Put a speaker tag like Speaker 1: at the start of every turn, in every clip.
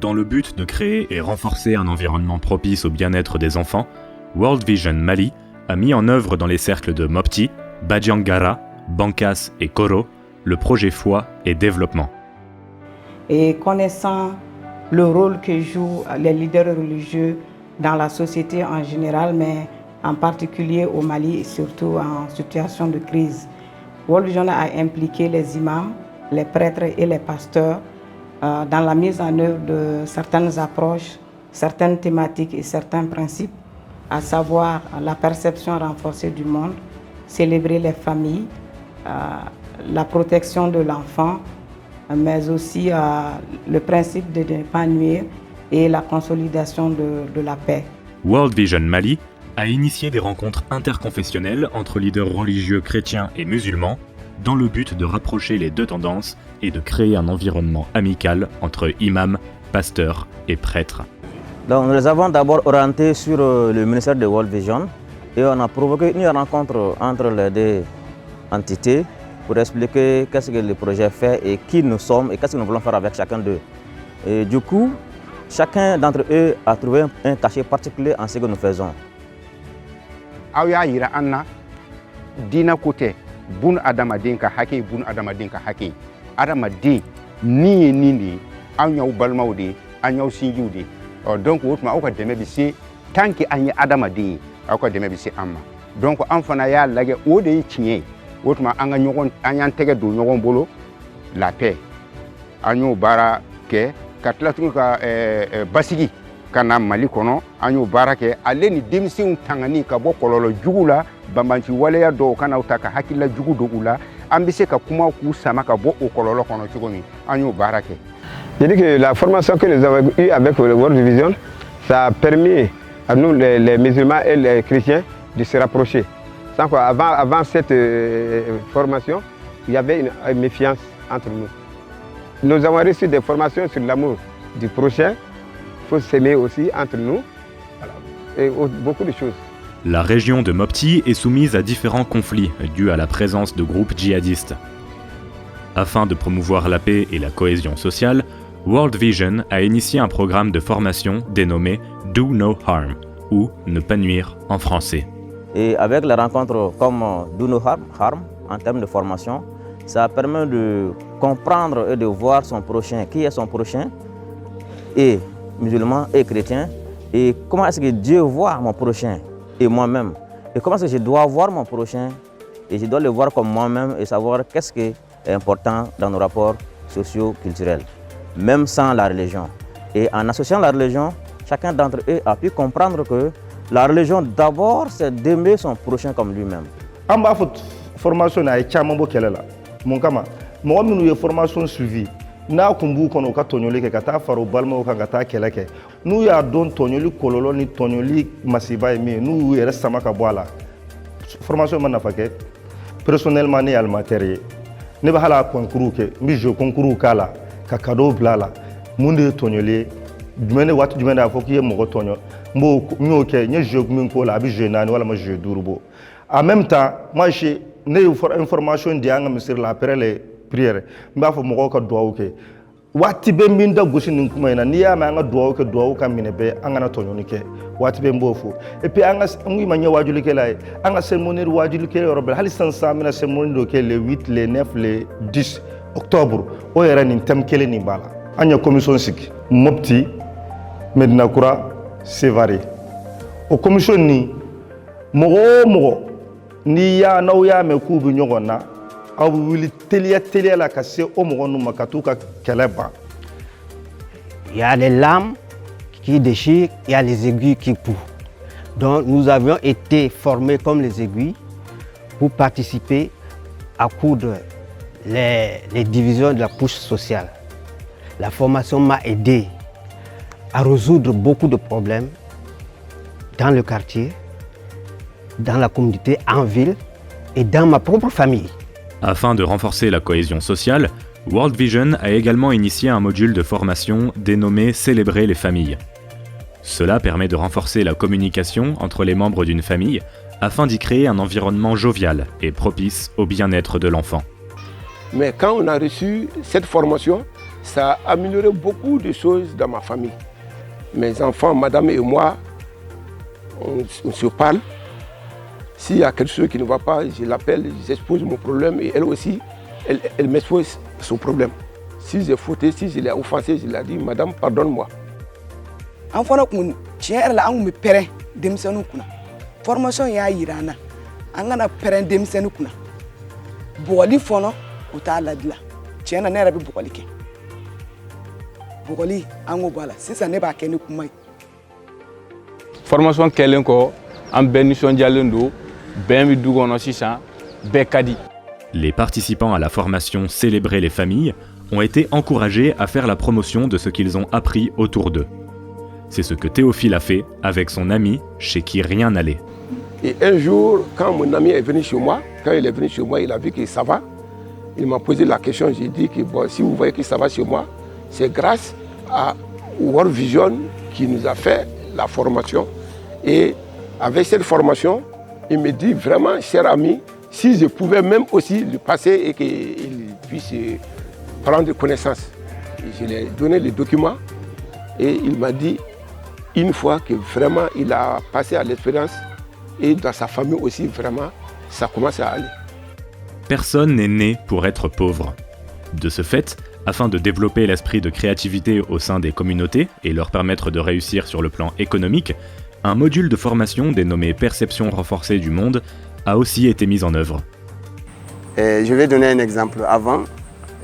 Speaker 1: Dans le but de créer et renforcer un environnement propice au bien-être des enfants, World Vision Mali a mis en œuvre dans les cercles de Mopti, Badjangara, Bankas et Koro le projet Foi et Développement.
Speaker 2: Et connaissant le rôle que jouent les leaders religieux dans la société en général, mais en particulier au Mali et surtout en situation de crise, World Vision a impliqué les imams, les prêtres et les pasteurs dans la mise en œuvre de certaines approches, certaines thématiques et certains principes, à savoir la perception renforcée du monde, célébrer les familles, la protection de l'enfant, mais aussi le principe de ne pas nuire et la consolidation de la paix.
Speaker 1: World Vision Mali a initié des rencontres interconfessionnelles entre leaders religieux chrétiens et musulmans dans le but de rapprocher les deux tendances et de créer un environnement amical entre imams, pasteurs et prêtres.
Speaker 3: Donc nous les avons d'abord orientés sur le ministère de World Vision et on a provoqué une rencontre entre les deux entités pour expliquer qu'est-ce que le projet fait et qui nous sommes et qu'est-ce que nous voulons faire avec chacun d'eux. Et du coup, chacun d'entre eux a trouvé un cachet particulier en ce que nous faisons.
Speaker 4: Dina kote bun adamaden ka hake bun adamaden ka hake adamaden ni ni an yaw balmaw de an yaw sinjiw de donc wotuma o ka deme bi se tanki an yi adamaden o ka deme bi se amma donc an fana ya lage o de yi tiɲɛ wotuma an ga ɲɔgɔn an y'an tɛgɛ don ɲɔgɔn bolo la paix an y'o baara kɛ ka tila tugun ka basigi kana Mali kɔnɔ an y'o baara kɛ ale ni denmisɛnw tangani ka bɔ kɔlɔlɔ jugu la banbanci waleya dɔw kana u ta ka hakilila jugu don u la an bɛ se ka kuma k'u sama ka bɔ o kɔlɔlɔ kɔnɔ cogo min an y'o baara kɛ.
Speaker 5: Je dis que la formation que nous avons eue avec le World Vision, ça a permis à nous les musulmans et les chrétiens de se rapprocher. Sans quoi, avant cette formation, il y avait une méfiance entre nous. Nous avons reçu des formations sur l'amour du prochain. Il faut s'aimer aussi entre nous, voilà. Et beaucoup de choses.
Speaker 1: La région de Mopti est soumise à différents conflits dus à la présence de groupes djihadistes. Afin de promouvoir la paix et la cohésion sociale, World Vision a initié un programme de formation dénommé Do No Harm, ou Ne pas nuire en français.
Speaker 3: Et avec les rencontres comme Do No Harm, en termes de formation, ça permet de comprendre et de voir son prochain, qui est son prochain, et musulman et chrétien, et comment est-ce que Dieu voit mon prochain et moi-même, et comment est-ce que je dois voir mon prochain, et je dois le voir comme moi-même et savoir qu'est-ce qui est important dans nos rapports socio-culturels, même sans la religion. Et en associant la religion, chacun d'entre eux a pu comprendre que la religion d'abord c'est d'aimer son prochain comme lui-même.
Speaker 6: An b'a fɔ formation na a ye caman bɔ kɛlɛ la mun kama mɔgɔ minnu ye formation suivi n'a kun b'u kɔnɔ u ka tɔɲɔli kɛ ka taa fara u balimaw kan ka taa kɛlɛ kɛ n'u y'a dɔn tɔɲɔli kɔlɔlɔ ni tɔɲɔli masiba ye min ye n'u y'u yɛrɛ sama ka bɔ a la formation ma nafa kɛ personnellement ne ye animateur ye ne bɛ hali a concours kɛ n bɛ jeu concours k'a la ka cadeau bila a la mun de ye tɔɲɔli ye jumɛn de waati jumɛn de y'a fɔ k'i ye mɔgɔ tɔɲɔ n y'o kɛ n ye jeu min k'o la a bɛ jeu 4 walima jeu 5 bɔ en même temps moi ne ye information di an ka misiri la après les prières n b'a fɔ mɔgɔw ka duwawu kɛ waati bɛ n bɛ n da gosi nin kuma in na n'i y'a mɛn an ka duwawu kɛ duwawu ka minɛ bɛɛ an kana tɔɲɔni kɛ waati bɛ n b'o fɔ et puis an k'i ma ɲɛ wajulikɛla ye an ka cérémonie wajulikɛ yɔrɔ bɛɛ hali sisan an bɛna cérémonie dɔ kɛ le 8 le 9 le 10 octobre o yɛrɛ nin thème kelen nin b'a la an ye commission sigi Mopti Medina Kura Sevare o commission nin mɔgɔ o mɔgɔ n'aw y'a mɛn k'u bɛ ɲɔgɔn na aw bɛ wuli teliya la ka se o mɔgɔ ninnu ma ka t'u ka kɛlɛ ban.
Speaker 7: Il y a les lames qui déchirent, il y a les aiguilles qui coupent. Donc nous avions été formés comme les aiguilles pour participer à coudre les divisions de la couche sociale. La formation m'a aidé à résoudre beaucoup de problèmes dans le quartier, dans la communauté, en ville et dans ma propre famille.
Speaker 1: Afin de renforcer la cohésion sociale, World Vision a également initié un module de formation dénommé Célébrer les familles. Cela permet de renforcer la communication entre les membres d'une famille afin d'y créer un environnement jovial et propice au bien-être de l'enfant.
Speaker 8: Mais quand on a reçu cette formation, ça a amélioré beaucoup de choses dans ma famille. Mes enfants, madame et moi, on se parle. S'il y a quelque chose qui ne va pas, je l'appelle, j'expose mon problème et elle aussi, elle m'expose son problème. Si j'ai fauté, si je l'ai offensé, je lui ai dit, madame, pardonne-moi.
Speaker 9: Enfant, tiens, là, on me perd demsenu kuna. Formation ya irana. Angana perd demsenu kuna. Boli fono, uta la dila. Tiens, na nera bi boli ke. Boli, ango bala. Si ça n'est pas kenu kumai.
Speaker 10: Formation kelen ko am ben nisɔndiyalen do bɛn bi du kɔnɔ sisan bɛɛ ka di.
Speaker 1: Les participants à la formation Célébrer les familles ont été encouragés à faire la promotion de ce qu'ils ont appris autour d'eux. C'est ce que Théophile a fait avec son ami chez qui rien n'allait.
Speaker 8: Et un jour, quand mon ami est venu chez moi, il a vu que ça va. Il m'a posé la question, j'ai dit que bon, si vous voyez que ça va chez moi, c'est grâce à World Vision qui nous a fait la formation. Et avec cette formation, il me dit vraiment, cher ami, si je pouvais même aussi lui passer et qu'il puisse prendre connaissance. Et je lui ai donné les documents et il m'a dit, une fois que vraiment il a passé à l'expérience et dans sa famille aussi, vraiment, ça commence à aller.
Speaker 1: Personne n'est né pour être pauvre. De ce fait, afin de développer l'esprit de créativité au sein des communautés et leur permettre de réussir sur le plan économique, un module de formation dénommé Perception renforcée du monde a aussi été mis en œuvre.
Speaker 11: Je vais donner un exemple. Avant,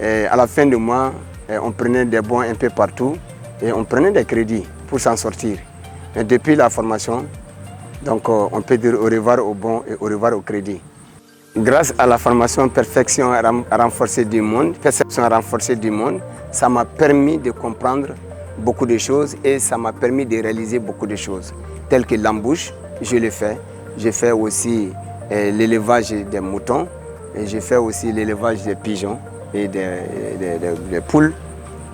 Speaker 11: à la fin du mois, on prenait des bons un peu partout et on prenait des crédits pour s'en sortir. Mais depuis la formation, donc, on peut dire au revoir aux bons et au revoir au crédit. Grâce à la formation Perception renforcée du monde, ça m'a permis de comprendre beaucoup de choses et ça m'a permis de réaliser beaucoup de choses. Telles que l'embouche, je l'ai fait. J'ai fait aussi l'élevage des moutons et j'ai fait aussi l'élevage des pigeons et des poules,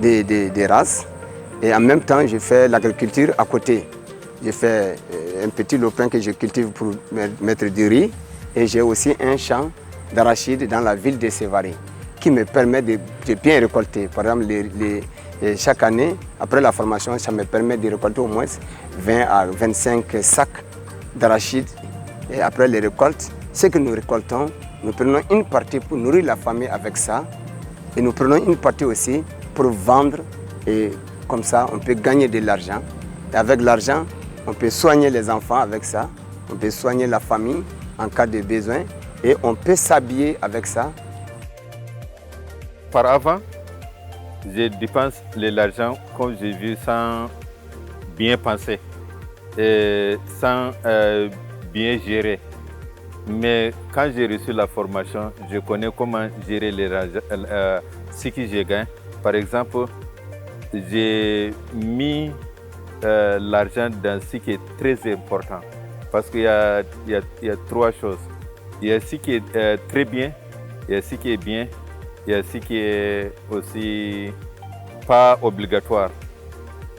Speaker 11: des races. Et en même temps, j'ai fait l'agriculture à côté. J'ai fait un petit lopin que je cultive pour mettre du riz. Et j'ai aussi un champ d'arachide dans la ville de Sévaré qui me permet de bien récolter. Par exemple, chaque année, après la formation, ça me permet de récolter au moins 20 à 25 sacs d'arachide. Et après les récoltes, ce que nous récoltons, nous prenons une partie pour nourrir la famille avec ça. Et nous prenons une partie aussi pour vendre. Et comme ça, on peut gagner de l'argent. Et avec l'argent, on peut soigner les enfants avec ça. On peut soigner la famille en cas de besoin. Et on peut s'habiller avec ça.
Speaker 12: Par avant, je dépense l'argent comme j'ai vu sans bien penser et sans bien gérer. Mais quand j'ai reçu la formation, je connais comment gérer ce que je gagne. Par exemple, j'ai mis l'argent dans ce qui est très important. Parce qu'il y a trois choses. Il y a ce qui est très bien, il y a ce qui est bien, il y a ce qui est aussi pas obligatoire.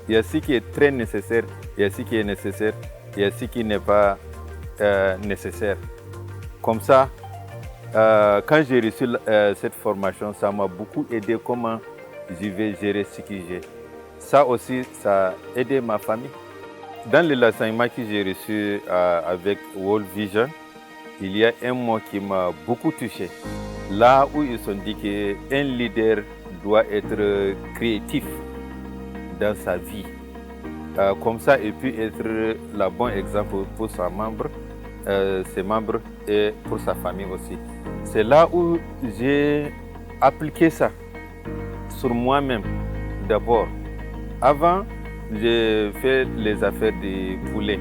Speaker 12: Il y a ce qui est très nécessaire, il y a ce qui est nécessaire, il y a ce qui n'est pas nécessaire. Comme ça, quand j'ai reçu cette formation, ça m'a beaucoup aidé comment je vais gérer ce que j'ai. Ça aussi, ça a aidé ma famille. Dans l'enseignement que j'ai reçu avec World Vision, il y a un mot qui m'a beaucoup touché. Là où ils ont dit qu'un leader doit être créatif dans sa vie. Comme ça, il peut être le bon exemple pour ses membres et pour sa famille aussi. C'est là où j'ai appliqué ça sur moi-même d'abord. Avant, j'ai fait les affaires des poulets.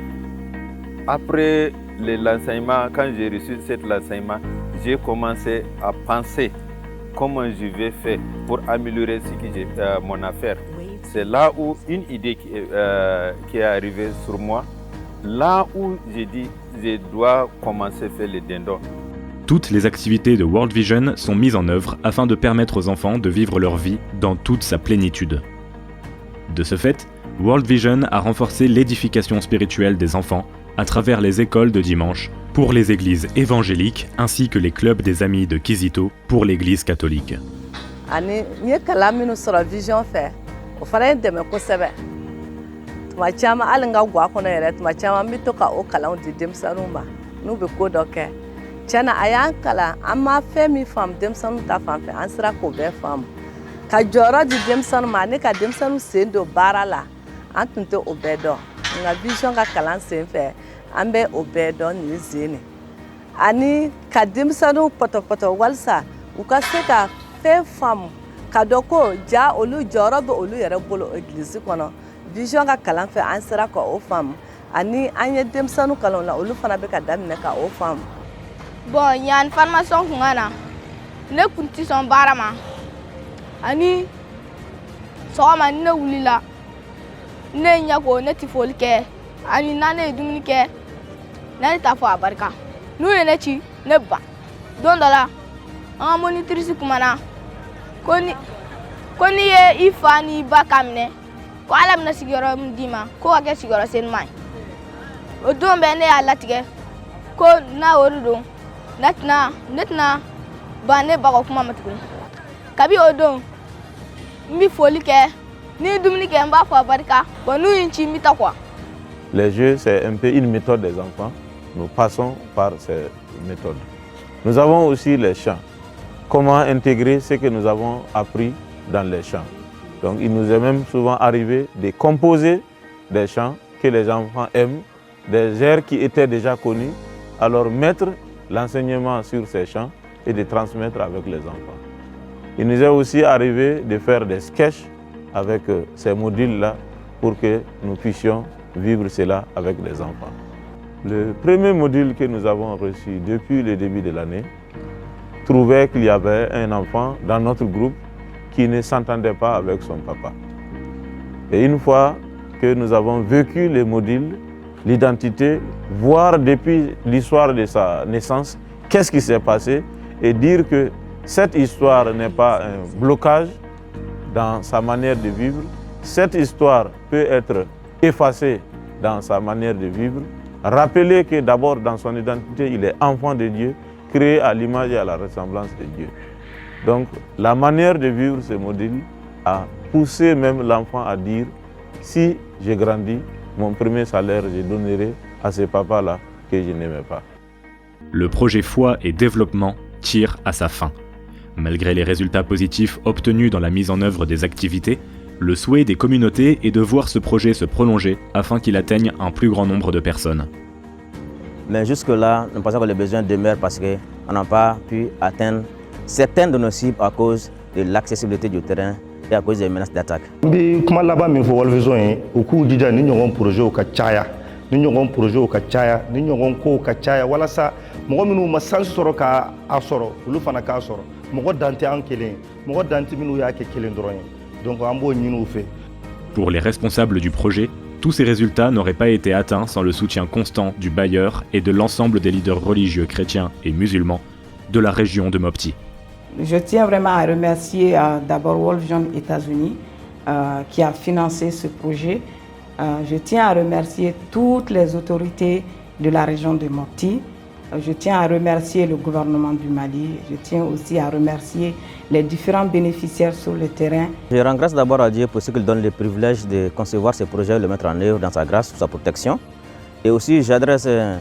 Speaker 12: Après l'enseignement, quand j'ai reçu cet enseignement, j'ai commencé à penser comment je vais faire pour améliorer mon affaire. C'est là où une idée qui est arrivée sur moi, là où j'ai dit je dois commencer à faire les dindons.
Speaker 1: Toutes les activités de World Vision sont mises en œuvre afin de permettre aux enfants de vivre leur vie dans toute sa plénitude. De ce fait, World Vision a renforcé l'édification spirituelle des enfants à travers les écoles de dimanche pour les églises évangéliques ainsi que les clubs des amis de Kizito pour l'église catholique.
Speaker 13: ani n ye kalan minnu sɔrɔ vision fɛ o fana ye n dɛmɛ kosɛbɛ tuma caman hali n ka guwa kɔnɔ yɛrɛ tuma caman n bɛ to ka o kalanw di denmisɛnninw ma n'u bɛ ko dɔ kɛ tiɲɛna a y'an kalan an ma fɛn min faamu denmisɛnninw ta fan fɛ an sera k'o bɛɛ faamu ka jɔyɔrɔ di denmisɛnninw ma ani ka denmisɛnninw sen don baara la an tun tɛ o bɛɛ dɔn nka vision ka kalan sen fɛ an bɛ o bɛɛ dɔn nin zen ani ka denmisɛnninw pɔtɔpɔtɔ walisa u ka se ka fɛn faamu ka dɔn ko ja olu jɔyɔrɔ bɛ olu yɛrɛ bolo egilizi kɔnɔ vision ka kalan fɛ an sera ka o faamu ani an ye denmisɛnninw kalan la olu fana bɛ ka daminɛ ka o faamu.
Speaker 14: Bon, yan formation kun ka na ne kun tɛ sɔn baara ma ani sɔgɔma ni ne wulila ne ye ɲɛ ko ne tɛ foli kɛ ani na ne ye dumuni kɛ ne t'a fɔ a barika n'u ye ne ci ne ba don dɔ la an ka monitrice kumana ko ni ye i fa ni ba ka minɛ ko ala bɛna sigiyɔrɔ min d'i ma ko ka kɛ sigiyɔrɔ senuman ye o don bɛɛ ne y'a latigɛ ko n'a o de don ne tɛna ban ne ba ka kuma ma tuguni kabi o don n bɛ foli kɛ ni dumuni kɛ n b'a fɔ a barika bon n'u ye n ci n bɛ taa quoi.
Speaker 15: Les jeux, c'est un peu une méthode des enfants. Nous passons par ces méthodes. Nous avons aussi les chants. Comment intégrer ce que nous avons appris dans les chants. Donc il nous est même souvent arrivé de composer des chants que les enfants aiment, des airs qui étaient déjà connus, alors mettre l'enseignement sur ces chants et de transmettre avec les enfants. Il nous est aussi arrivé de faire des sketchs avec ces modules-là pour que nous puissions vivre cela avec les enfants. Le premier module que nous avons reçu depuis le début de l'année trouvait qu'il y avait un enfant dans notre groupe qui ne s'entendait pas avec son papa. Et une fois que nous avons vécu les modules, l'identité, voir depuis l'histoire de sa naissance, qu'est-ce qui s'est passé, et dire que cette histoire n'est pas un blocage dans sa manière de vivre, cette histoire peut être effacé dans sa manière de vivre, rappeler que d'abord dans son identité, il est enfant de Dieu, créé à l'image et à la ressemblance de Dieu. Donc la manière de vivre ce module a poussé même l'enfant à dire, si j'ai grandi, mon premier salaire, je donnerai à ce papa-là que je n'aimais pas.
Speaker 1: Le projet Foi et Développement tire à sa fin. Malgré les résultats positifs obtenus dans la mise en œuvre des activités, le souhait des communautés est de voir ce projet se prolonger afin qu'il atteigne un plus grand nombre de personnes.
Speaker 3: Mais jusque-là, nous pensons que les besoins demeurent parce qu'on n'a pas pu atteindre certaines de nos cibles à cause de l'accessibilité du terrain et à cause des menaces d'attaque.
Speaker 6: Comment là-bas, il faut besoin au cours du jour, nous avons un projet au Kachaya, nous avons un projet au Kachaya, nous avons un projet au Kachaya. Voilà ça. Moi, nous avons un sens sur le cas à Soro, le Fanaka Soro. Moi, Dante en Kélé, moi, Dante Minouya Kélé Ndroyen. Donc, on a un fait.
Speaker 1: Pour les responsables du projet, tous ces résultats n'auraient pas été atteints sans le soutien constant du bailleur et de l'ensemble des leaders religieux chrétiens et musulmans de la région de Mopti.
Speaker 2: Je tiens vraiment à remercier d'abord World Vision États-Unis qui a financé ce projet. Je tiens à remercier toutes les autorités de la région de Mopti. Je tiens à remercier le gouvernement du Mali. Je tiens aussi à remercier les différents bénéficiaires sur le terrain.
Speaker 3: Je rends grâce d'abord à Dieu pour ce qu'il donne le privilège de concevoir ce projet et le mettre en œuvre dans sa grâce, sous sa protection. Et aussi j'adresse un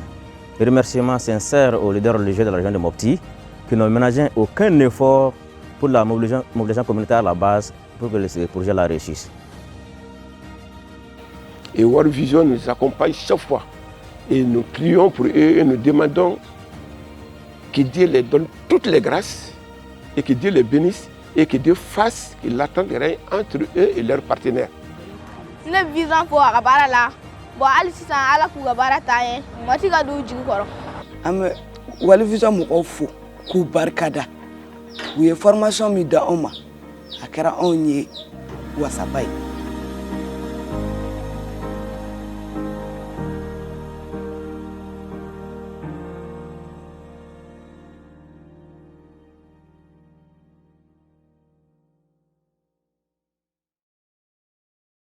Speaker 3: remerciement sincère aux leaders religieux de la région de Mopti qui n'ont ménagé aucun effort pour la mobilisation communautaire à la base pour que ce projet-là réussisse.
Speaker 8: Et World Vision nous accompagne chaque fois. Et nous prions pour eux et nous demandons que Dieu les donne toutes les grâces et que Dieu les bénisse et que Dieu fasse qu'il attende rien entre eux et leurs partenaires.
Speaker 14: Ne visant pour Akabara là, bon, Alissa, à la Kougabara Taye, Matika do Jukoro.
Speaker 9: Am World Vision Moko Kubarkada. Où est formation Mida Oma, Akara Onye, Wasabai.